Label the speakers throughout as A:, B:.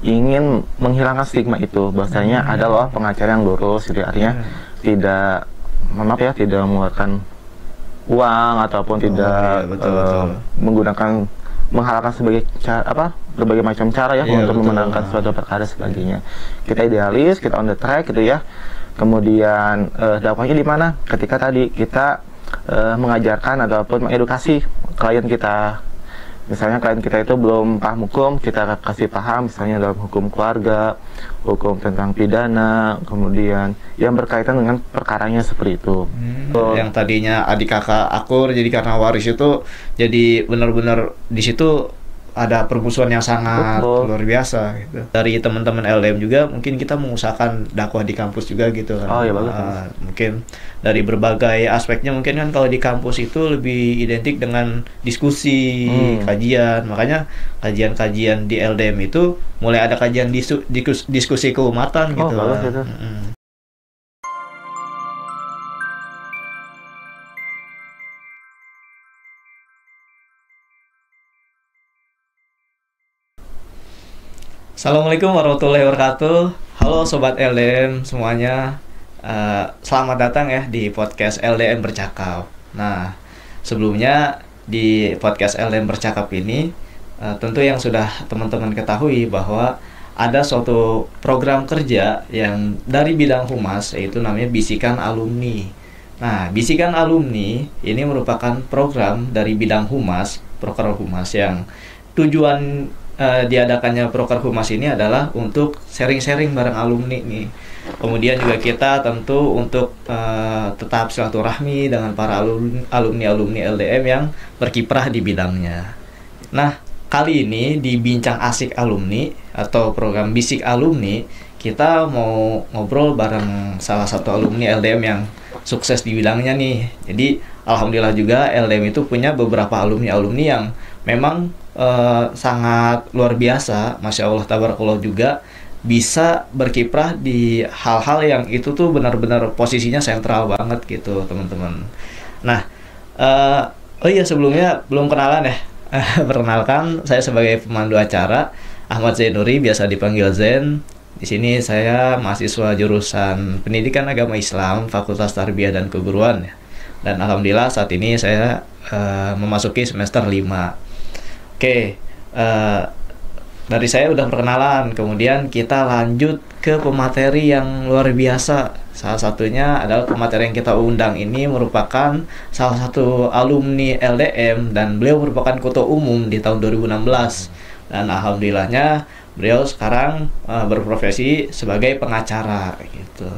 A: ingin menghilangkan stigma itu, bahwasanya ada loh pengacara yang lurus, jadi artinya tidak, maaf ya, tidak mengeluarkan uang ataupun tidak menggunakan menghalalkan sebagai cara, berbagai macam cara ya untuk memenangkan suatu perkara sebagainya. Kita idealis, kita on the track gitu ya. Kemudian dakwahnya di mana? Ketika tadi kita mengajarkan ataupun mengedukasi klien kita. Misalnya klien kita itu belum paham hukum, kita kasih paham misalnya dalam hukum keluarga, hukum tentang pidana, kemudian yang berkaitan dengan perkaranya seperti itu.
B: Yang tadinya adik kakak akur jadi karena waris itu jadi benar-benar di situ ada permusuhan yang sangat luar biasa gitu. Dari teman-teman LDM juga mungkin kita mengusahakan dakwah di kampus juga gitu kan.
A: Oh iya bagus.
B: Mungkin dari berbagai aspeknya, mungkin kan kalau di kampus itu lebih identik dengan diskusi, kajian. Makanya kajian-kajian di LDM itu mulai ada kajian diskusi keumatan gitu.
A: Bagus itu.
B: Assalamualaikum warahmatullahi wabarakatuh. Halo Sobat LDM semuanya, selamat datang ya di podcast LDM Bercakap. Nah, sebelumnya di podcast LDM Bercakap ini tentu yang sudah teman-teman ketahui bahwa ada suatu program kerja yang dari bidang humas, yaitu namanya Bisikan Alumni. Nah, Bisikan Alumni ini merupakan program dari bidang humas, proker humas, yang tujuan diadakannya proker humas ini adalah untuk sharing-sharing bareng alumni nih. Kemudian juga kita tentu untuk tetap silaturahmi dengan para alumni LDM yang berkiprah di bidangnya. Nah, kali ini di Bincang Asik Alumni atau program Bisik Alumni, kita mau ngobrol bareng salah satu alumni LDM yang sukses di bidangnya nih. Jadi alhamdulillah juga LDM itu punya beberapa alumni yang memang sangat luar biasa, Masya Allah tabarakallah, juga bisa berkiprah di hal-hal yang itu tuh benar-benar posisinya sentral banget gitu teman-teman. Nah, oh iya, sebelumnya belum kenalan ya. Perkenalkan, saya sebagai pemandu acara Ahmad Zainuri, biasa dipanggil Zen. Di sini saya mahasiswa jurusan Pendidikan Agama Islam, Fakultas Tarbiyah dan Keguruan ya. Dan alhamdulillah saat ini saya memasuki semester 5. Oke, dari saya udah perkenalan, kemudian kita lanjut ke pemateri yang luar biasa. Salah satunya adalah pemateri yang kita undang ini merupakan salah satu alumni LDM dan beliau merupakan ketua umum di tahun 2016. Dan alhamdulillahnya beliau sekarang berprofesi sebagai pengacara gitu.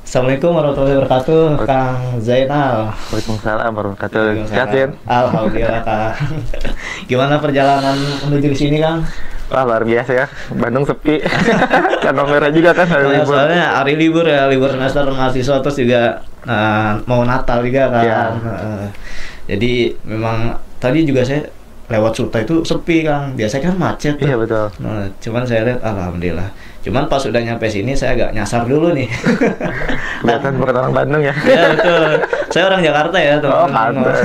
B: Assalamualaikum warahmatullahi wabarakatuh, Kang Zainal.
A: Waalaikumsalam warahmatullahi wabarakatuh.
B: Alhamdulillah, Kang. Gimana perjalanan menuju ke sini, Kang?
A: Wah, luar biasa ya. Bandung sepi. Kantong merah juga kan hari libur.
B: Soalnya hari libur ya, libur semester mahasiswa, terus juga mau Natal juga kan. Ya. Jadi memang tadi juga saya lewat Suta itu sepi, Kang. Biasanya kan macet tuh.
A: Iya, betul.
B: Nah, cuman saya lihat alhamdulillah. Cuman pas sudah nyampe sini saya agak nyasar dulu nih.
A: Kelihatan bukan orang Bandung ya.
B: Ya betul. Saya orang Jakarta ya, teman-teman.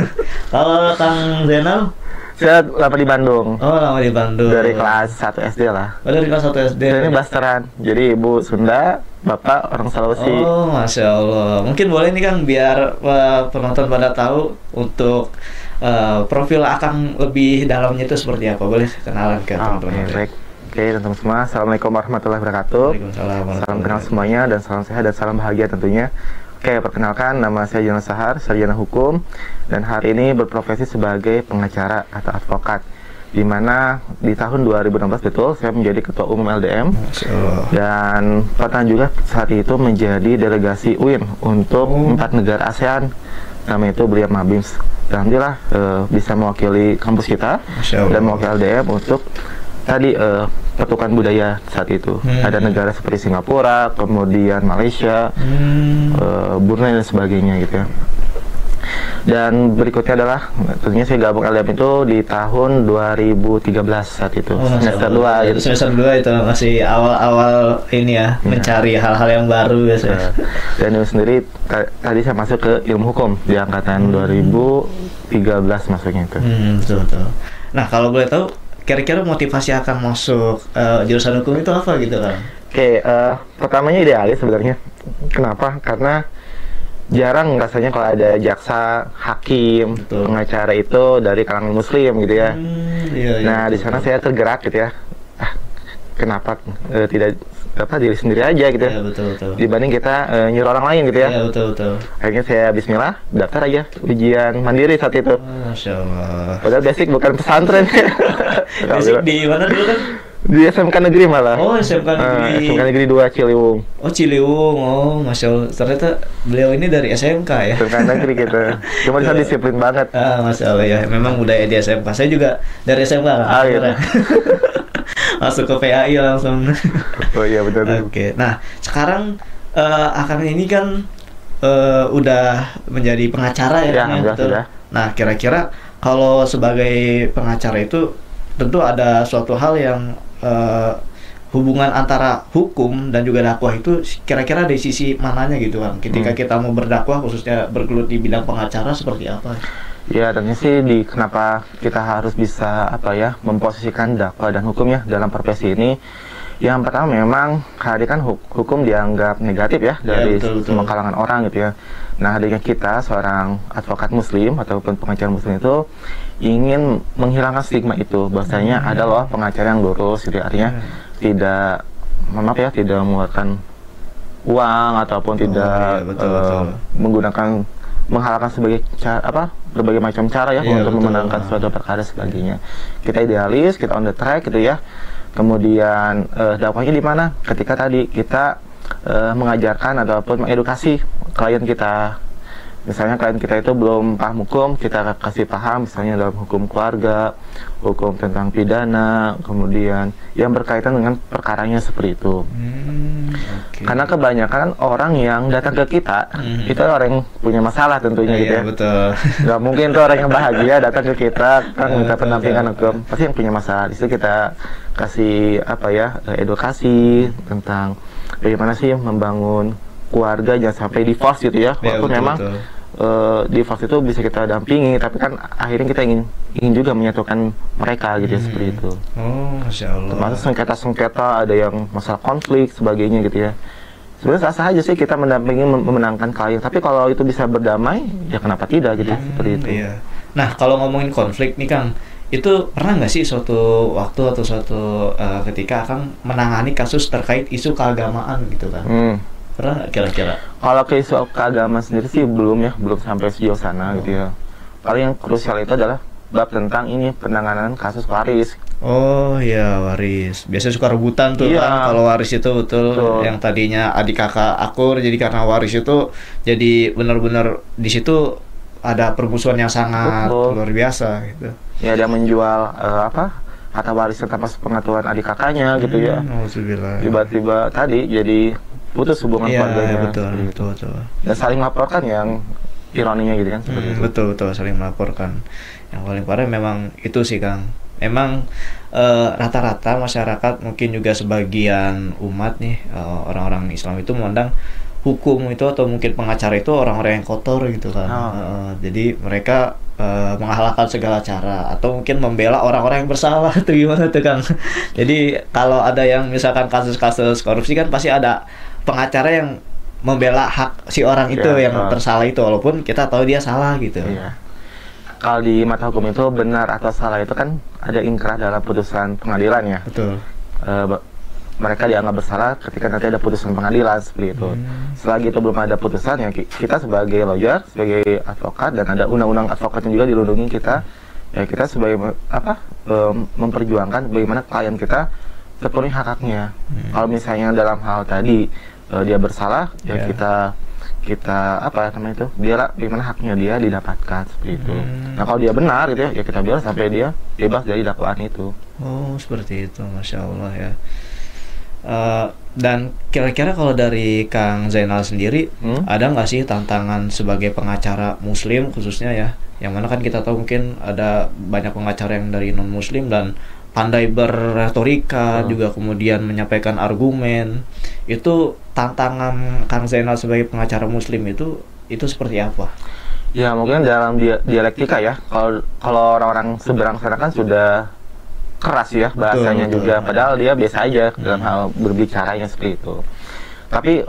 B: Kalau Kang Zainal?
A: Saya lama di Bandung.
B: Oh, lama di Bandung.
A: Dari kelas 1 SD lah.
B: Oh, dari kelas 1 SD.
A: Saya ini Blasteran. Jadi ibu Sunda, bapak orang Sulawesi.
B: Oh, Masya Allah. Mungkin boleh nih, Kang, biar penonton pada tahu untuk profil Akang lebih dalamnya itu seperti apa. Boleh kenalan ke teman-teman.
A: Baik. Oke, teman-teman semua, assalamualaikum warahmatullahi wabarakatuh. Salam kenal semuanya dan salam sehat dan salam bahagia tentunya. Oke, perkenalkan, nama saya Jonas Sahar, sarjana hukum, dan hari ini berprofesi sebagai pengacara atau advokat. Di mana di tahun 2016 betul saya menjadi ketua umum LDM dan pernah juga saat itu menjadi delegasi UIN untuk 4 negara ASEAN. Nama itu beliau Mabims. Alhamdulillah bisa mewakili kampus kita dan mewakili LDM untuk tadi pertukaran budaya saat itu. Ada negara seperti Singapura, kemudian Malaysia, Brunei dan sebagainya gitu ya. Dan berikutnya adalah tentunya saya gabung LDM itu di tahun 2013 saat itu. Semester 2 gitu.
B: Semester 2 itu masih awal-awal ini ya, mencari hal-hal yang baru biasanya.
A: Dan itu sendiri tadi saya masuk ke ilmu hukum di angkatan 2013 masuknya itu.
B: Betul. Nah, kalau boleh tahu kira-kira motivasi akan masuk jurusan hukum itu apa gitu kan?
A: Oke, pertamanya idealis sebenarnya. Kenapa? Karena jarang rasanya kalau ada jaksa, hakim,
B: Betul.
A: pengacara itu dari kalangan muslim gitu ya.
B: Iya,
A: Nah, di sana saya tergerak gitu ya. Kenapa tidak diri sendiri aja gitu ya.
B: Iya, betul.
A: Dibanding kita nyuruh orang lain gitu ya.
B: Iya, betul.
A: Akhirnya saya bismillah, daftar aja ujian mandiri saat itu.
B: Masya Allah.
A: Padahal basic bukan pesantren.
B: Basic di mana dulu kan?
A: Di SMK Negeri malah.
B: Oh, SMK Negeri.
A: SMK Negeri 2 Ciliwung.
B: Oh, Ciliwung. Oh, Masya Allah. Ternyata beliau ini dari SMK ya?
A: SMK Negeri kita. Cuma di sana disiplin banget.
B: Masya Allah ya. Memang budaya di SMK. Saya juga dari SMK kan?
A: Gitu.
B: Masuk ke PAI langsung.
A: Oh iya, betul.
B: Oke. Nah, sekarang Akang ini kan udah menjadi pengacara ya?
A: Ya, betul.
B: Nah, kira-kira kalau sebagai pengacara itu tentu ada suatu hal yang hubungan antara hukum dan juga dakwah itu kira-kira dari sisi mananya gitu kan? Ketika kita mau berdakwah khususnya bergelut di bidang pengacara seperti apa?
A: Ya, tentunya sih kenapa kita harus bisa memposisikan dakwah dan hukum ya dalam profesi ini. Yang pertama memang kan hukum dianggap negatif ya dari semua kalangan orang gitu ya. Nah, adanya kita seorang advokat muslim ataupun pengacara muslim itu ingin menghilangkan stigma itu, bahwasanya ada loh pengacara yang lurus gitu, artinya tidak mengeluarkan uang ataupun tidak menggunakan menghalalkan berbagai macam cara ya untuk memenangkan suatu perkara sebagainya. Kita idealis, kita on the track gitu ya. Kemudian dakwahnya di mana? Ketika tadi kita mengajarkan ataupun mengedukasi klien kita. Misalnya klien kita itu belum paham hukum, kita kasih paham misalnya dalam hukum keluarga, hukum tentang pidana, kemudian yang berkaitan dengan perkaranya seperti itu. Karena kebanyakan orang yang datang ke kita itu orang yang punya masalah tentunya gitu ya.
B: Betul.
A: Gak mungkin tuh orang yang bahagia datang ke kita kan minta pendampingan hukum, pasti yang punya masalah. Di situ kita kasih edukasi tentang bagaimana sih membangun keluarga, jangan sampai divorce gitu ya. Walaupun memang divorce itu bisa kita dampingi, tapi kan akhirnya kita ingin juga menyatukan mereka gitu ya, seperti itu.
B: Oh, Masya Allah.
A: Termasuk sengketa-sengketa, ada yang masalah konflik sebagainya gitu ya. Sebenarnya sah-sah aja sih kita mendampingi memenangkan klien, tapi kalau itu bisa berdamai ya kenapa tidak gitu ya, seperti itu.
B: Iya. Nah, kalau ngomongin konflik nih Kang, itu pernah nggak sih suatu waktu atau suatu ketika Kang menangani kasus terkait isu keagamaan gitu kan? Pernah nggak kira-kira?
A: Kalau ke isu keagamaan sendiri sih belum sampai sejauh sana gitu ya. Paling yang krusial itu adalah bab tentang penanganan kasus waris.
B: Oh iya, waris. Biasanya suka rebutan tuh kan kalau waris itu betul. Yang tadinya adik kakak akur, jadi karena waris itu jadi benar-benar di situ ada permusuhan yang sangat luar biasa gitu. Ya,
A: dia menjual harta warisnya tanpa pengetahuan adik kakaknya gitu ya. Tiba-tiba tadi jadi putus hubungan keluarganya.
B: Betul.
A: Dan saling melaporkan yang ironinya gitu kan, seperti itu.
B: Betul, saling melaporkan. Yang paling parah memang itu sih Kang. Memang rata-rata masyarakat, mungkin juga sebagian umat nih, orang-orang Islam itu memandang hukum itu atau mungkin pengacara itu orang-orang yang kotor gitu kan. Jadi mereka menghalalkan segala cara atau mungkin membela orang-orang yang bersalah tuh gimana tuh Kang. Jadi kalau ada yang misalkan kasus-kasus korupsi kan pasti ada pengacara yang membela hak si orang itu yang bersalah itu, walaupun kita tahu dia salah gitu.
A: Iya. Kalau di mata hukum itu benar atau salah itu kan ada inkrah dalam putusan pengadilan ya.
B: Betul.
A: Mereka dianggap bersalah ketika nanti ada putusan pengadilan seperti itu. Selagi itu belum ada putusan ya, kita sebagai lawyer, sebagai advokat, dan ada undang-undang advokat yang juga dilindungi kita, ya kita sebagai memperjuangkan bagaimana klien kita terpenuhi hak-haknya. Kalau misalnya dalam hal tadi dia bersalah, ya kita bagaimana haknya dia didapatkan seperti itu. Nah, kalau dia benar gitu ya kita biarkan sampai dia bebas dari dakwaan itu.
B: Oh, seperti itu, Masya Allah ya. Dan kira-kira kalau dari Kang Zainal sendiri, ada nggak sih tantangan sebagai pengacara muslim khususnya ya, yang mana kan kita tahu mungkin ada banyak pengacara yang dari non muslim dan pandai berretorika, juga kemudian menyampaikan argumen. Itu tantangan Kang Zainal sebagai pengacara muslim itu seperti apa?
A: Ya mungkin dalam dialektika ya. Kalau orang-orang seberang sana kan sudah keras ya bahasanya
B: betul.
A: juga, padahal dia biasa aja dalam hal berbicaranya seperti itu. Tapi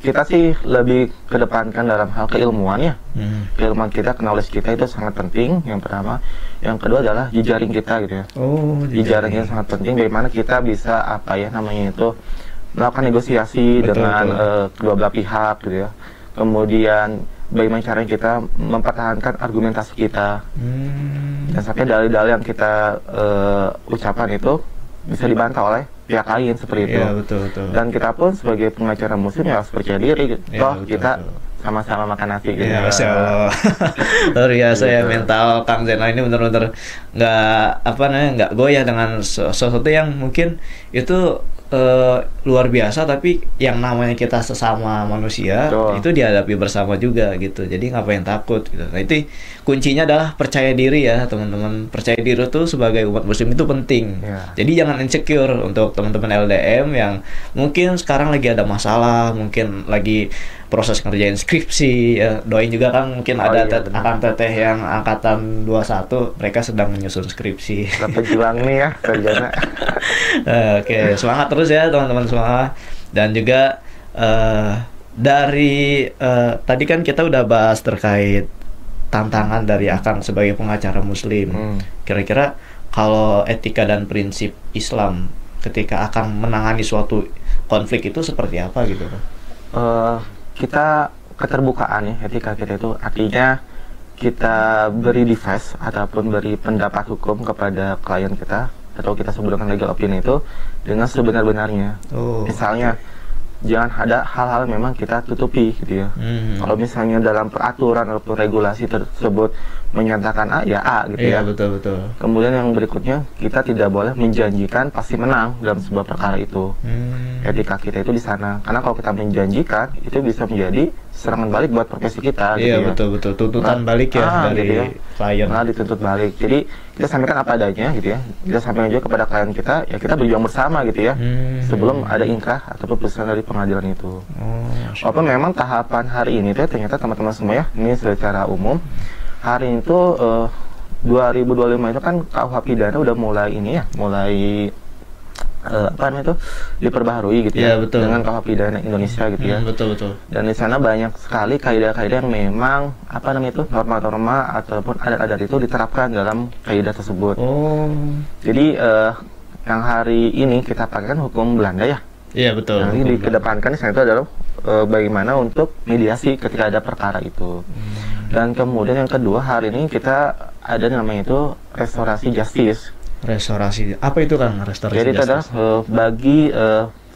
A: kita sih lebih kedepankan dalam hal keilmuan ya. Keilmuan kita, knowledge kita itu sangat penting, yang pertama. Yang kedua adalah jejaring kita gitu ya. Jejaring itu sangat penting, bagaimana kita bisa apa ya namanya itu melakukan negosiasi dengan kedua belah pihak gitu ya. Kemudian bagaimana caranya kita mempertahankan argumentasi kita, dan sampai dalil-dalil yang kita ucapkan itu bisa dibantah oleh pihak lain seperti itu.
B: Iya, betul.
A: Dan kita pun sebagai pengacara muslim ya harus percaya diri, kita sama-sama makan nasi gitu.
B: Ya, Masya Allah. Luar biasa ya, mental Kang Zainal ini benar-benar nggak goyah dengan sesuatu yang mungkin itu luar biasa, tapi yang namanya kita sesama manusia itu dihadapi bersama juga gitu. Jadi ngapain takut gitu. Nah, itu kuncinya adalah percaya diri ya teman-teman. Percaya diri itu sebagai umat muslim itu penting. Jadi jangan insecure untuk teman-teman LDM yang mungkin sekarang lagi ada masalah, mungkin lagi proses ngerjain skripsi ya. Doain juga kan, mungkin ada akan teteh yang angkatan 21, mereka sedang menyusun skripsi.
A: Pejuang nih ya kerjanya.
B: Oke, semangat terus ya teman-teman semua. Dan juga dari tadi kan kita udah bahas terkait tantangan dari Akang sebagai pengacara muslim. Kira-kira kalau etika dan prinsip Islam ketika Akang menangani suatu konflik itu seperti apa gitu?
A: Kita keterbukaan ya, etika kita itu artinya kita beri defense ataupun beri pendapat hukum kepada klien kita, atau kita sebut dengan legal opinion itu dengan sebenar-benarnya. Misalnya jangan ada hal-hal memang kita tutupi gitu ya. Kalau misalnya dalam peraturan ataupun regulasi tersebut menyatakan A ya A gitu ya.
B: Betul.
A: Kemudian yang berikutnya, kita tidak boleh menjanjikan pasti menang dalam sebuah perkara itu. Etika kita itu di sana. Karena kalau kita menjanjikan, itu bisa menjadi serangan balik buat profesi kita.
B: Iya, gitu betul. Tuntutan balik ya dari gitu ya, klien.
A: Dituntut balik. Jadi kita sampaikan apa adanya gitu ya. Kita sampaikan juga kepada klien kita, ya kita berjuang bersama gitu ya. Sebelum ada inkrah ataupun putusan dari pengadilan itu. Walaupun memang tahapan hari ini tuh ternyata teman-teman semua ya, ini secara umum hari itu 2025 itu kan KUH pidana udah mulai ini ya, mulai apa namanya itu diperbaharui gitu ya,
B: betul.
A: Dengan KUH pidana Indonesia gitu ya.
B: Betul.
A: Dan di sana banyak sekali kaidah-kaidah yang memang apa namanya itu norma-norma ataupun adat-adat itu diterapkan dalam kaidah tersebut. Jadi yang hari ini kita pakai kan hukum Belanda ya.
B: Iya, betul.
A: Nanti dikedepankan di sana itu adalah bagaimana untuk mediasi ketika ada perkara itu. Dan kemudian yang kedua, hari ini kita ada namanya itu restorasi justice.
B: Restorasi, apa itu kan restorasi
A: justice? Jadi itu adalah bagi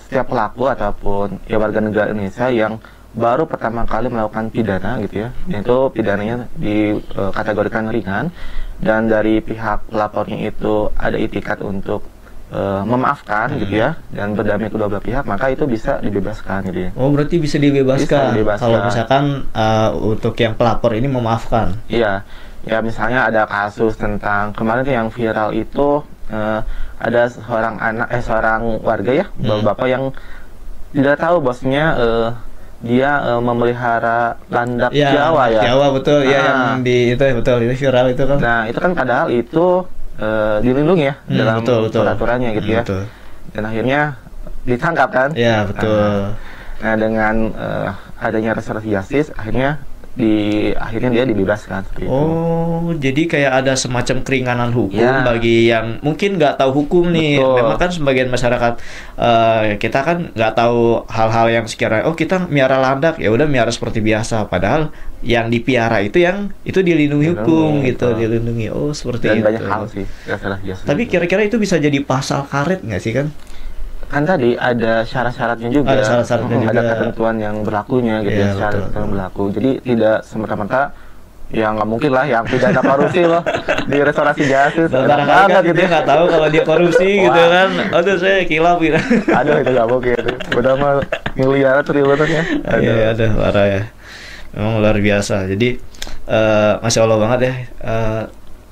A: setiap pelaku ataupun ya warga negara Indonesia yang baru pertama kali melakukan pidana gitu ya, itu pidananya dikategorikan ringan, dan dari pihak pelapornya itu ada itikat untuk memaafkan gitu ya, dan berdamai kedua belah pihak, maka itu bisa dibebaskan gitu ya.
B: Berarti bisa dibebaskan, kalau misalkan untuk yang pelapor ini memaafkan.
A: Iya, ya misalnya ada kasus tentang kemarin yang viral itu ada seorang warga ya, bapak yang tidak tahu bosnya dia memelihara landak Jawa ya.
B: Jawa betul ya, yang di itu betul, itu viral itu kan.
A: Nah, itu kan padahal itu dilindungi ya dalam peraturannya gitu ya. Dan akhirnya ditangkap kan.
B: Iya, betul.
A: Nah, dengan adanya restorasi justice akhirnya dia dibebaskan seperti itu.
B: Jadi kayak ada semacam keringanan hukum bagi yang mungkin nggak tahu hukum nih. Memang kan sebagian masyarakat kita kan nggak tahu hal-hal yang sekiranya kita miara landak, ya udah miara seperti biasa, padahal yang dipiara itu dilindungi hukum gitu, dilindungi. Seperti
A: dan
B: itu.
A: Banyak hal sih.
B: Tapi kira-kira itu bisa jadi pasal karet nggak sih kan?
A: Kan tadi ada syarat-syaratnya juga,
B: ada
A: ketentuan yang berlakunya gitu ya, syarat yang berlaku. Jadi tidak semata-mata ya nggak mungkin lah yang pidana korupsi loh di restorasi justice.
B: Barangkali kan dia nggak tahu kalau dia korupsi gitu kan. Aduh, saya kilap gitu.
A: Aduh, itu nggak mungkin. Udah mah miliaran triliunannya.
B: Aduh, parah ya. Memang luar biasa. Jadi Masya Allah banget ya.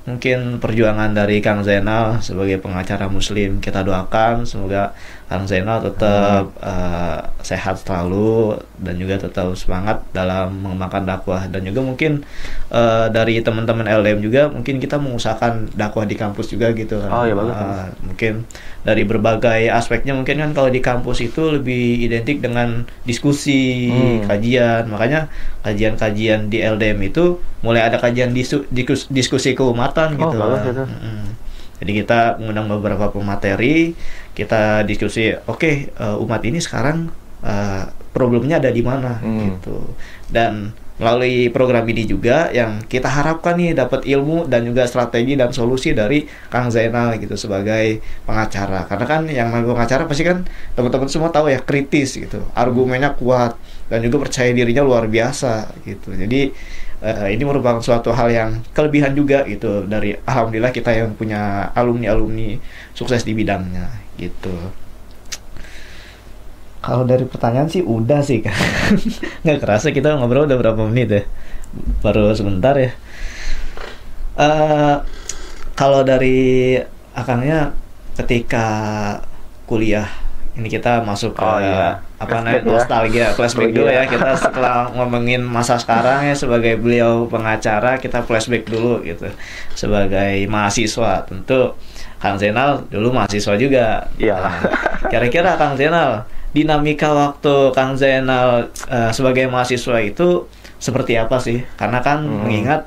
B: Mungkin perjuangan dari Kang Zainal sebagai pengacara muslim, kita doakan semoga Kang Zainal tetap sehat selalu dan juga tetap semangat dalam mengembangkan dakwah, dan juga mungkin dari teman-teman LDM juga mungkin kita mengusahakan dakwah di kampus juga gitu kan.
A: Oh ya bagus.
B: Mungkin dari berbagai aspeknya, mungkin kan kalau di kampus itu lebih identik dengan diskusi, kajian. Makanya kajian-kajian di LDM itu mulai ada kajian diskusi keumatan gitu.
A: Bagus itu.
B: Jadi kita mengundang beberapa pemateri, kita diskusi, umat ini sekarang problemnya ada di mana gitu. Dan melalui program ini juga yang kita harapkan nih dapat ilmu dan juga strategi dan solusi dari Kang Zainal gitu sebagai pengacara. Karena kan yang pengacara pasti kan teman-teman semua tahu ya, kritis gitu, argumennya kuat dan juga percaya dirinya luar biasa gitu. Jadi ini merupakan suatu hal yang kelebihan juga gitu dari alhamdulillah kita yang punya alumni-alumni sukses di bidangnya gitu. Kalau dari pertanyaan sih udah sih kan. Nggak kerasa kita ngobrol udah berapa menit ya, baru sebentar ya. Kalau dari akangnya ketika kuliah ini kita masuk ke nostalgia, flashback dulu ya. Kita setelah ngomongin masa sekarang ya, sebagai beliau pengacara, kita flashback dulu gitu. Sebagai mahasiswa, tentu Kang Zainal dulu mahasiswa juga.
A: Iyalah.
B: Kira-kira Kang Zainal, dinamika waktu Kang Zainal sebagai mahasiswa itu seperti apa sih? Karena kan mengingat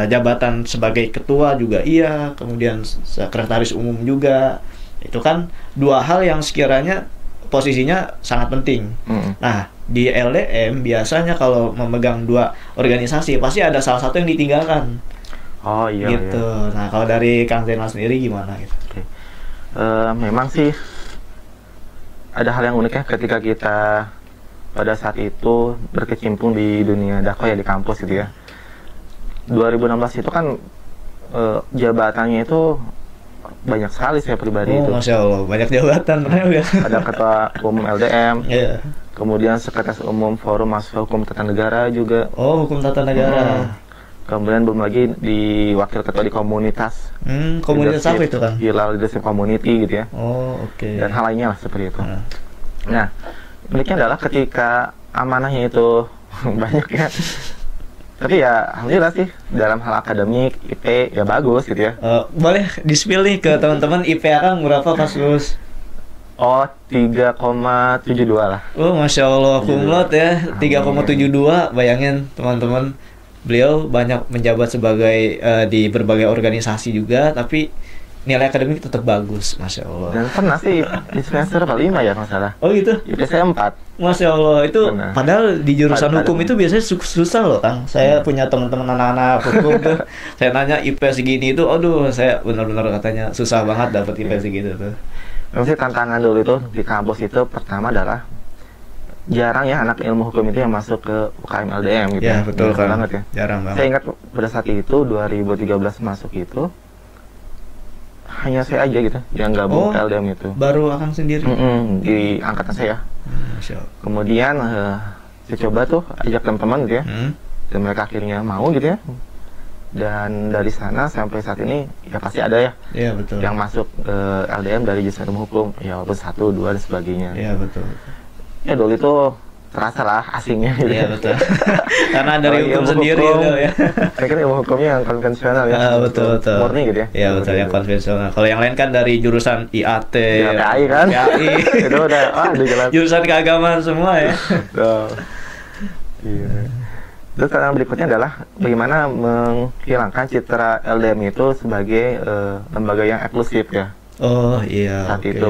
B: jabatan sebagai ketua juga iya, kemudian sekretaris umum juga. Itu kan dua hal yang sekiranya posisinya sangat penting. Nah, di LDM biasanya kalau memegang dua organisasi pasti ada salah satu yang ditinggalkan.
A: Oh iya.
B: Gitu. Iya. Nah, kalau dari Kang Zainal sendiri gimana gitu?
A: Memang sih ada hal yang unik ya ketika kita pada saat itu berkecimpung di dunia dakwah ya, di kampus gitu ya. 2016 itu kan jabatannya itu banyak sekali saya pribadi itu.
B: Masya Allah, banyak jabatan.
A: Ada ketua umum LDM, kemudian sekretaris umum Forum Mahasiswa Hukum Tata Negara juga.
B: Hukum Tata Negara.
A: Kemudian belum lagi di wakil ketua di komunitas.
B: Komunitas apa itu kan?
A: Hilal Leadership Community gitu ya. Dan hal lainnya lah seperti itu. Nah, uniknya adalah ketika amanahnya itu banyak ya. Tapi ya alhamdulillah sih dalam hal akademik, IP ya bagus gitu ya.
B: Boleh di-spill nih ke teman-teman, IP Akang berapa pas lulus?
A: 3,72 lah.
B: Masya Allah, kumlot ya, 3,72. Bayangin teman-teman, beliau banyak menjabat sebagai di berbagai organisasi juga, tapi nilai akademik tetap bagus, Masya Allah.
A: Dan pernah sih di semester 5 ya kalau salah.
B: Oh gitu?
A: IP saya 4.
B: Masya Allah, itu benar. Padahal di jurusan hukum itu biasanya susah loh Kang. Saya punya teman-teman anak-anak hukum tuh, saya nanya IP segini itu, aduh saya benar-benar katanya susah banget dapat IP segitu tuh.
A: Maksudnya tantangan dulu itu di kampus itu pertama adalah jarang ya anak ilmu hukum itu yang masuk ke UKM LDM gitu.
B: Ya betul kan.
A: Banget ya.
B: Jarang banget.
A: Saya ingat pada saat itu 2013 masuk itu hanya saya aja gitu yang gabung ke LDM itu.
B: Baru Akang sendiri?
A: Di angkatan saya. Kemudian saya coba tuh ajak teman-teman gitu ya, dan mereka akhirnya mau gitu ya. Dan dari sana sampai saat ini ya pasti ada ya,
B: betul,
A: yang masuk LDM dari jurusan hukum ya, walaupun 1, 2 dan sebagainya.
B: Iya betul.
A: Ya dulu itu terasa lah asingnya gitu.
B: Iya betul. Karena dari hukum sendiri gitu ya.
A: Saya kira ilmu hukumnya yang konvensional ya.
B: Betul.
A: Murni gitu ya.
B: Iya betul, yang konvensional. Kalau yang lain kan dari jurusan IAT,
A: PAI kan. PAI. Itu udah jalan.
B: Jurusan keagamaan semua ya.
A: Iya. Terus tantangan berikutnya adalah bagaimana menghilangkan citra LDM itu sebagai lembaga yang eksklusif ya. Saat itu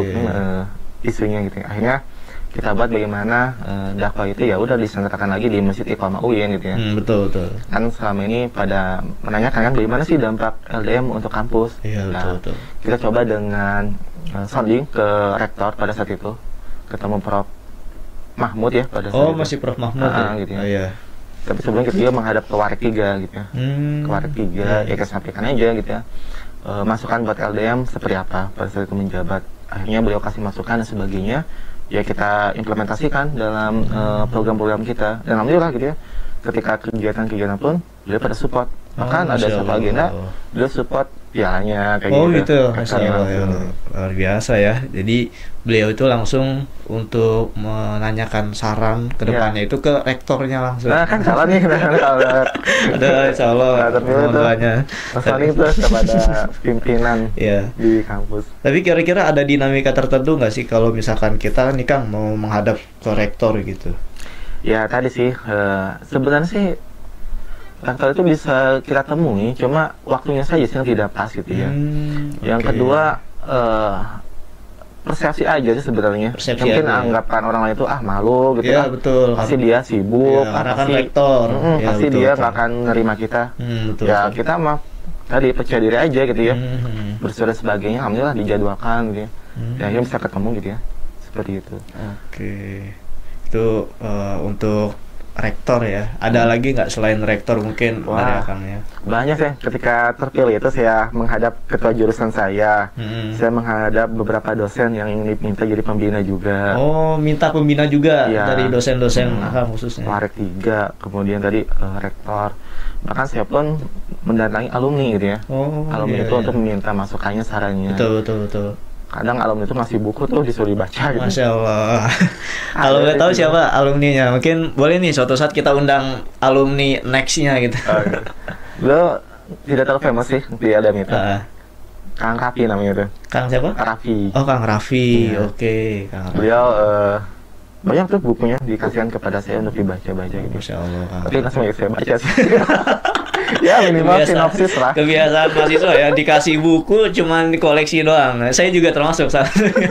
A: isunya gitu. Akhirnya kita buat bagaimana dakwah itu ya udah diselenggarakan lagi di Masjid Iqamah UIN gitu ya.
B: Betul.
A: Kan selama ini pada menanyakan kan bagaimana sih dampak LDM untuk kampus.
B: Iya betul.
A: Kita coba dengan sounding ke rektor pada saat itu, ketemu Prof Mahmud ya pada saat itu.
B: Masih Prof Mahmud ya.
A: Gitu ya.
B: Iya.
A: Tapi sebelum kita juga menghadap ke Warik 3 gitu ya. Ke Warik 3 ya kita sampaikan aja gitu ya. Masukan buat LDM seperti apa pada saat itu menjabat. Akhirnya beliau kasih masukan dan sebagainya. Ya kita implementasikan dalam program-program kita. Dan alhamdulillah gitu ya, ketika kegiatan-kegiatan pun beliau pada support Bahkan ada
B: Masya
A: satu
B: Allah.
A: agenda dia support pialanya kayak
B: Oh
A: gitu.
B: gitu,
A: Kan
B: Masya
A: kami
B: Allah, ya.
A: langsung.
B: Luar biasa ya. Jadi beliau itu langsung untuk menanyakan saran ke depannya itu ke rektornya langsung.
A: Nah kan salah nih kalau
B: Ada Insya Allah
A: Nah, terpilih
B: mohon
A: tuh.
B: doanya.
A: pesanin tuh kepada pimpinan
B: Ya.
A: di kampus.
B: Tapi kira-kira ada dinamika tertentu nggak sih kalau misalkan kita nih Kang mau menghadap ke rektor gitu?
A: Ya tadi sih sebenarnya sih rektor itu bisa kita temui, cuma waktunya saja sih yang tidak pas gitu ya. Yang
B: Oke.
A: kedua persepsi aja sih sebenarnya.
B: Persepsi
A: Mungkin
B: aja.
A: anggapan orang lain itu malu gitu
B: Iya,
A: ya.
B: betul.
A: Pasti dia sibuk,
B: Iya, karena kan
A: pasti
B: rektor. Iya,
A: pasti
B: betul,
A: dia
B: betul.
A: nggak akan nerima kita.
B: Betul.
A: Ya kita mah tadi percaya diri aja gitu ya.
B: Hmm.
A: Sebagainya, alhamdulillah dijadwalkan gitu ya.
B: Hmm.
A: Ya akhirnya bisa ketemu gitu ya. Seperti itu.
B: Oke, itu untuk rektor ya. Ada lagi nggak selain rektor mungkin
A: Wah.
B: dari Akangnya?
A: Banyak sih ketika terpilih itu saya menghadap ketua jurusan saya. Saya menghadap beberapa dosen yang ingin diminta jadi pembina juga.
B: Oh, minta pembina juga
A: Iya.
B: dari dosen-dosen Akang khususnya.
A: Warek 3, kemudian tadi rektor. Bahkan saya pun mendatangi alumni gitu ya.
B: Oh,
A: Alumni
B: iya,
A: itu
B: iya.
A: untuk meminta masukannya, sarannya.
B: Betul.
A: Kadang alumni itu masih buku tuh disuruh dibaca gitu.
B: Masya Allah. Kalau
A: Ada
B: nggak tahu
A: itu.
B: siapa alumninya, mungkin boleh nih suatu saat kita undang alumni next-nya gitu.
A: Gitu. Beliau tidak terlalu famous sih di LDM itu.
B: Ah,
A: Kang Raffi namanya tuh.
B: Kang siapa?
A: Raffi.
B: Oh, Kang Raffi.
A: Iya.
B: Oke, Kang Raffi.
A: Beliau banyak tuh bukunya dikasihkan kepada saya untuk dibaca-baca gitu.
B: Masya Allah, Kang.
A: Tapi langsung ya saya baca sih. Ya minimal sinopsis lah.
B: Kebiasaan mahasiswa ya, dikasih buku cuman koleksi doang. Saya juga termasuk salah satunya.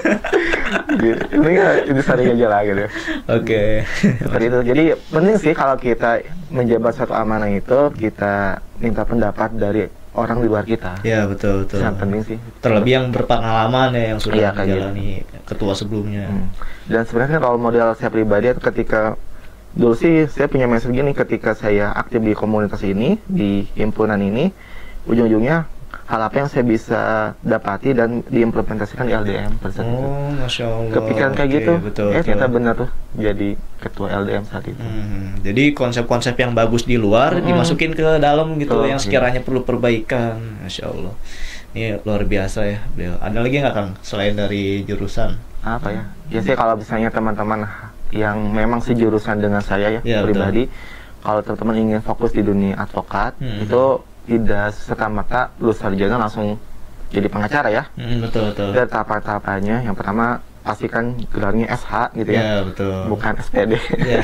A: Ini ini sering aja lah gitu.
B: Oke.
A: Seperti itu. Jadi penting sih kalau kita menjabat suatu amanah itu kita minta pendapat dari orang di luar kita.
B: Ya, betul.
A: Sangat penting sih.
B: Terlebih yang berpengalaman ya, yang sudah
A: Iya, kayak
B: menjalani ketua sebelumnya.
A: Dan sebenarnya kalau model saya pribadi itu ketika dulu sih saya punya mindset gini, ketika saya aktif di komunitas ini, di himpunan ini, ujung-ujungnya hal apa yang saya bisa dapati dan diimplementasikan di LDM pada saat itu.
B: Oh, Masya Allah.
A: Kepikiran kayak
B: Oke,
A: gitu,
B: betul.
A: ternyata benar tuh jadi ketua LDM saat itu.
B: Jadi konsep-konsep yang bagus di luar dimasukin ke dalam gitu,
A: Betul,
B: yang sekiranya perlu perbaikan. Masya Allah. Ini luar biasa ya beliau. Ada lagi nggak Kang selain dari jurusan?
A: Apa ya? Ya sih kalau misalnya teman-teman yang memang sejurusan dengan saya ya,
B: Ya,
A: pribadi, kalau teman-teman ingin fokus di dunia advokat, itu tidak serta-merta lulus sarjana langsung jadi pengacara ya.
B: Betul.
A: Ada tahap-tahapannya. Yang pertama pastikan gelarnya SH gitu ya,
B: Ya, betul.
A: bukan SPD.
B: Ya.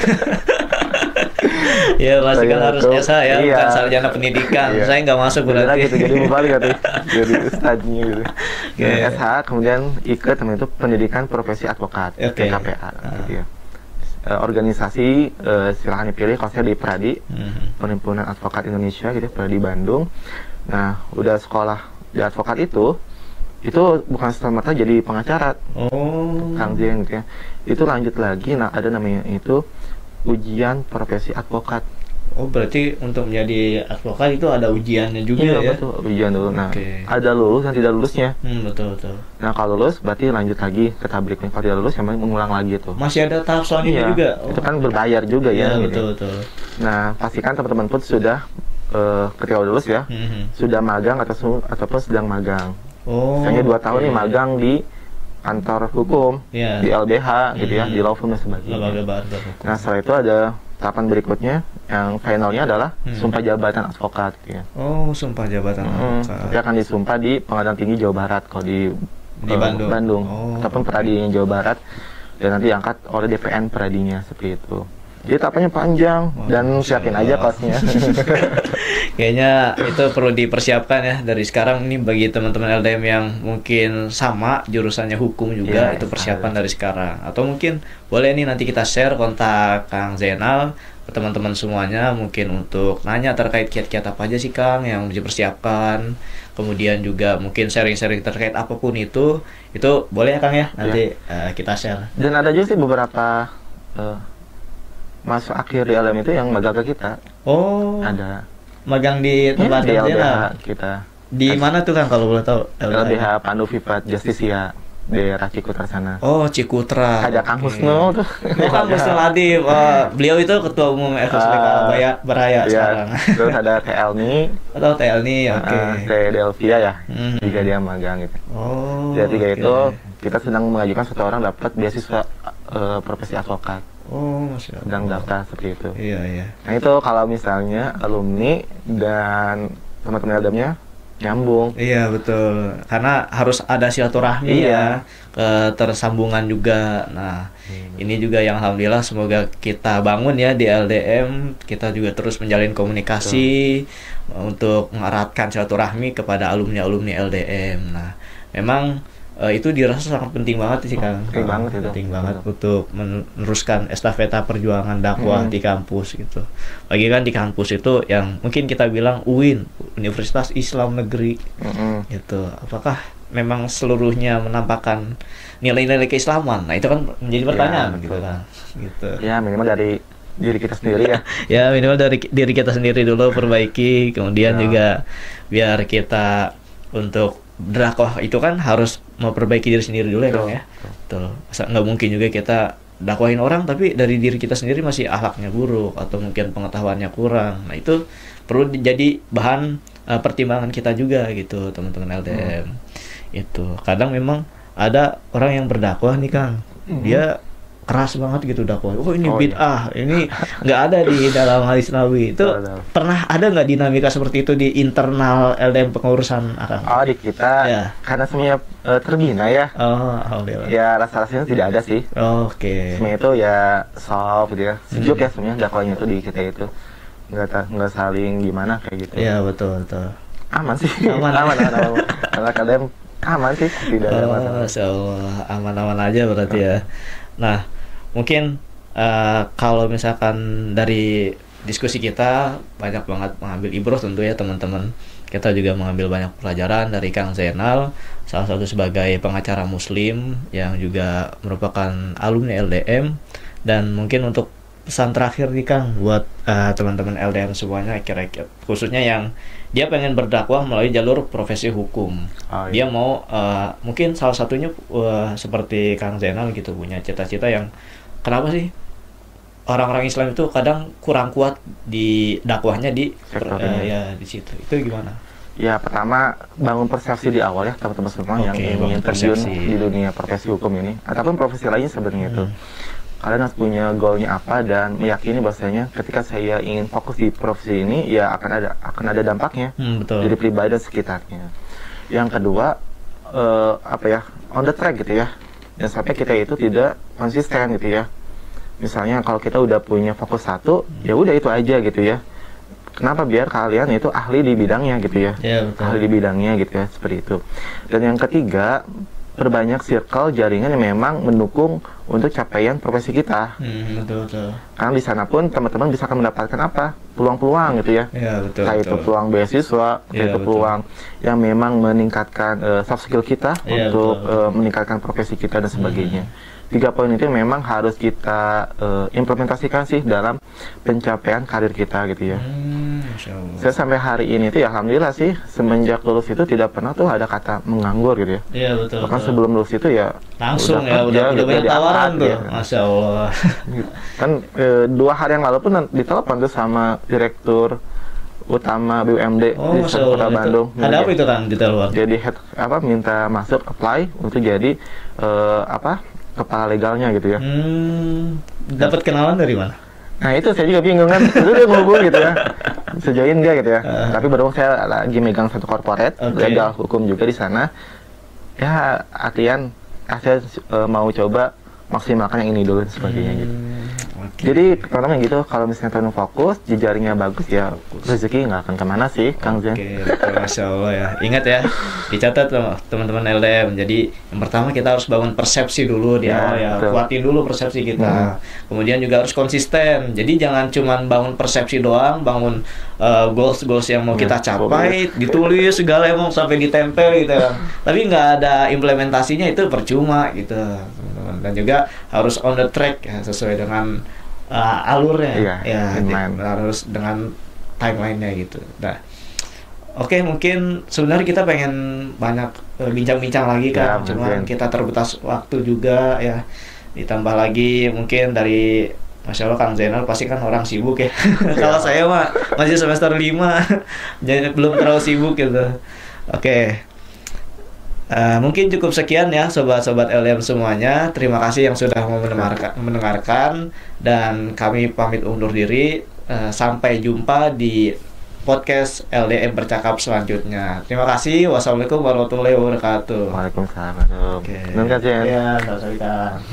B: Ya, pasti kan
A: Saya
B: harus
A: tuh,
B: S.A. ya,
A: iya.
B: bukan sarjana pendidikan.
A: Iya.
B: Saya nggak masuk
A: Beda
B: berarti.
A: gitu, jadi berbalik gitu, jadi ustadznya gitu.
B: Oke.
A: SH kemudian IKE teman itu pendidikan profesi advokat,
B: Oke.
A: PKPA gitu ya. Organisasi silahkan dipilih. Kalau saya di Pradi, Perhimpunan Advokat Indonesia gitu, Pradi Bandung. Nah, udah sekolah di advokat itu bukan semata jadi pengacara,
B: Oh.
A: Kang Jen gitu ya. Itu lanjut lagi, nah ada namanya itu ujian profesi advokat.
B: Oh, berarti untuk menjadi advokat itu ada ujiannya juga
A: Iya,
B: ya?
A: betul, ujian dulu. Nah,
B: Oke.
A: ada lulus dan tidak lulusnya.
B: Betul.
A: Nah, kalau lulus berarti lanjut lagi ke tablik. Kalau tidak lulus yang mengulang lagi itu.
B: Masih ada tahap selanjutnya
A: Iya,
B: juga?
A: itu kan berbayar juga ya.
B: Iya,
A: gitu.
B: betul.
A: Nah, pastikan teman-teman pun sudah ketika lulus ya, sudah magang ataupun sedang magang.
B: Oh.
A: Misalnya 2 tahun
B: oke.
A: nih magang di kantor hukum,
B: Iya.
A: di LBH gitu ya, di law firm dan sebagainya.
B: Lembaga bantuan hukum.
A: Nah, setelah itu ada tahapan berikutnya yang finalnya adalah sumpah jabatan advokat gitu ya.
B: Oh, sumpah jabatan
A: Nanti
B: advokat.
A: akan disumpah di Pengadilan Tinggi Jawa Barat kalau di
B: Bandung. Oh.
A: Ataupun peradinya Jawa Barat, dan nanti diangkat oleh DPN peradinya seperti itu. Jadi tahapannya panjang dan siapin aja kelasnya.
B: Kayaknya itu perlu dipersiapkan ya dari sekarang nih bagi teman-teman LDM yang mungkin sama jurusannya hukum juga,
A: Iya,
B: itu persiapan dari sekarang. Atau mungkin boleh nih nanti kita share kontak Kang Zainal ke teman-teman semuanya, mungkin untuk nanya terkait kiat-kiat apa aja sih Kang yang dipersiapkan. Kemudian juga mungkin sharing-sharing terkait apapun itu boleh ya Kang ya nanti kita share.
A: Dan ada juga sih beberapa masa akhir di LM itu yang magang ke kita.
B: Oh,
A: Ada.
B: magang di tempat
A: di
B: Kang
A: LBH
B: Zainal.
A: kita.
B: Di mana tuh Kang kalau boleh tahu?
A: LBH Pandu Vivat Justisia. daerah Cikutra sana.
B: Oh, Cikutra.
A: Ada Kang Husnul tuh.
B: Oh, Kang Husnul Adib. Beliau itu ketua umum FSBK Beraya sekarang.
A: Terus ada Telni.
B: Atau Telni, oke.
A: Teh Delvia ya. Juga dia magang gitu.
B: Oh.
A: Dari tiga itu kita sedang mengajukan satu orang dapat beasiswa profesi advokat.
B: Oh, Masya Allah.
A: Sedang daftar seperti itu.
B: Iya.
A: Nah itu kalau misalnya alumni dan teman-teman LDM-nya nyambung.
B: Iya betul, karena harus ada silaturahmi ya, ketersambungan juga. Nah ini juga yang alhamdulillah semoga kita bangun ya di LDM. Kita juga terus menjalin komunikasi untuk mengeratkan silaturahmi kepada alumni LDM. Nah memang itu dirasa sangat penting banget sih Kang.
A: Penting banget itu.
B: Penting banget untuk meneruskan estafeta perjuangan dakwah di kampus gitu. Lagi kan di kampus itu yang mungkin kita bilang UIN, Universitas Islam Negeri, gitu. Apakah memang seluruhnya menampakkan nilai-nilai keislaman? Nah itu kan menjadi pertanyaan gitu kan. Gitu.
A: Ya minimal dari diri kita sendiri ya.
B: Ya minimal dari diri kita sendiri dulu perbaiki, kemudian juga biar kita untuk dakwah itu kan harus memperbaiki diri sendiri dulu ya Kang ya. Betul. Nggak mungkin juga kita dakwahin orang tapi dari diri kita sendiri masih akhlaknya buruk atau mungkin pengetahuannya kurang. Nah itu perlu jadi bahan pertimbangan kita juga gitu teman-teman LDM. Itu kadang memang ada orang yang berdakwah nih Kang, dia keras banget gitu dakwah. Oh ini bid'ah, ini nggak ada di dalam hadis Nabi. Itu pernah ada nggak dinamika seperti itu di internal LDM pengurusan Akang?
A: Oh di kita, karena semuanya terbina ya.
B: Oh alhamdulillah.
A: Ya rasa-rasanya tidak ada sih.
B: Oke.
A: Semuanya itu ya soft gitu ya, sejuk ya semuanya dakwahnya itu di kita itu nggak saling gimana kayak gitu.
B: Iya betul.
A: Aman sih.
B: Aman.
A: Anak LDM aman sih, tidak ada masalah.
B: Masya Allah, aman-aman aja berarti ya. Nah, mungkin kalau misalkan dari diskusi kita banyak banget mengambil ibroh tentu ya teman-teman. Kita juga mengambil banyak pelajaran dari Kang Zainal, salah satu sebagai pengacara muslim yang juga merupakan alumni LDM. Dan mungkin untuk pesan terakhir nih Kang buat teman-teman LDM semuanya, kira-kira khususnya yang dia pengen berdakwah melalui jalur profesi hukum. Dia mau mungkin salah satunya seperti Kang Zainal gitu, punya cita-cita yang kenapa sih orang-orang Islam itu kadang kurang kuat di dakwahnya di ya di situ. Itu gimana?
A: Ya pertama bangun persepsi di awal ya teman-teman semua yang ingin terjun di dunia profesi hukum ini ataupun profesi lainnya sebenarnya itu. Kalian harus punya goalnya apa dan meyakini bahwasanya ketika saya ingin fokus di profesi ini ya akan ada dampaknya dari pribadi dan sekitarnya. Yang kedua on the track gitu ya. Dan sampai kita itu tidak konsisten gitu ya. Misalnya kalau kita udah punya fokus satu, ya udah itu aja gitu ya. Kenapa? Biar kalian itu ahli di bidangnya gitu ya. Ahli di bidangnya gitu ya, seperti itu. Dan yang ketiga, perbanyak circle jaringan yang memang mendukung untuk capaian profesi kita.
B: Betul.
A: Karena di sana pun teman-teman bisa akan mendapatkan apa? Peluang-peluang gitu ya. Entah itu peluang beasiswa, itu peluang yang memang meningkatkan soft skill kita untuk meningkatkan profesi kita dan sebagainya. 3 poin itu memang harus kita implementasikan sih dalam pencapaian karir kita gitu ya. Saya sampai hari ini tuh ya alhamdulillah sih semenjak lulus itu tidak pernah tuh ada kata menganggur gitu ya.
B: Iya betul.
A: Bahkan sebelum lulus itu ya
B: langsung udah banyak tawaran tuh. Ya. Masya Allah.
A: Kan 2 hari yang lalu pun ditelepon tuh sama direktur utama BUMD di Kota Bandung.
B: Ada apa itu kan ditelepon?
A: Jadi minta masuk apply untuk jadi kepala legalnya gitu ya.
B: Dapat kenalan dari mana?
A: Nah itu saya juga bingung kan. Itu dia ngehubung gitu ya. Sejoin dia gitu ya. Tapi berhubung saya lagi megang satu corporate legal hukum juga di sana. Ya artian saya mau coba maksimalkan yang ini dulu dan sebagainya gitu. Jadi pertama gitu, kalau misalnya teman fokus, jejaringnya bagus ya rezeki nggak akan kemana sih, Kang Zen.
B: Masya Allah ya. Ingat ya, dicatat teman-teman LDM. Jadi yang pertama kita harus bangun persepsi dulu di awal ya, kuatin dulu persepsi kita. Kemudian juga harus konsisten. Jadi jangan cuma bangun persepsi doang, bangun goals yang mau kita capai, ditulis segala emang sampai ditempel gitu ya. Tapi nggak ada implementasinya itu percuma gitu. Dan juga harus on the track ya, sesuai dengan alurnya, harus dengan timelinenya gitu. Nah, Oke, mungkin sebenarnya kita pengen banyak bincang-bincang lagi
A: Ya,
B: kan, cuman
A: mungkin.
B: kita terbatas waktu juga ya. Ditambah lagi mungkin dari Masya Allah Kang Zainal pasti kan orang sibuk ya. Kalau saya mah masih semester 5, jadi belum terlalu sibuk gitu. Oke, mungkin cukup sekian ya sobat-sobat LDM semuanya. Terima kasih yang sudah mau mendengarkan dan kami pamit undur diri. Sampai jumpa di podcast LDM Bercakap selanjutnya. Terima kasih. Wassalamualaikum warahmatullahi wabarakatuh.
A: Waalaikumsalam.
B: Oke.
A: Nun Kak Jen.
B: Ya, sama-sama.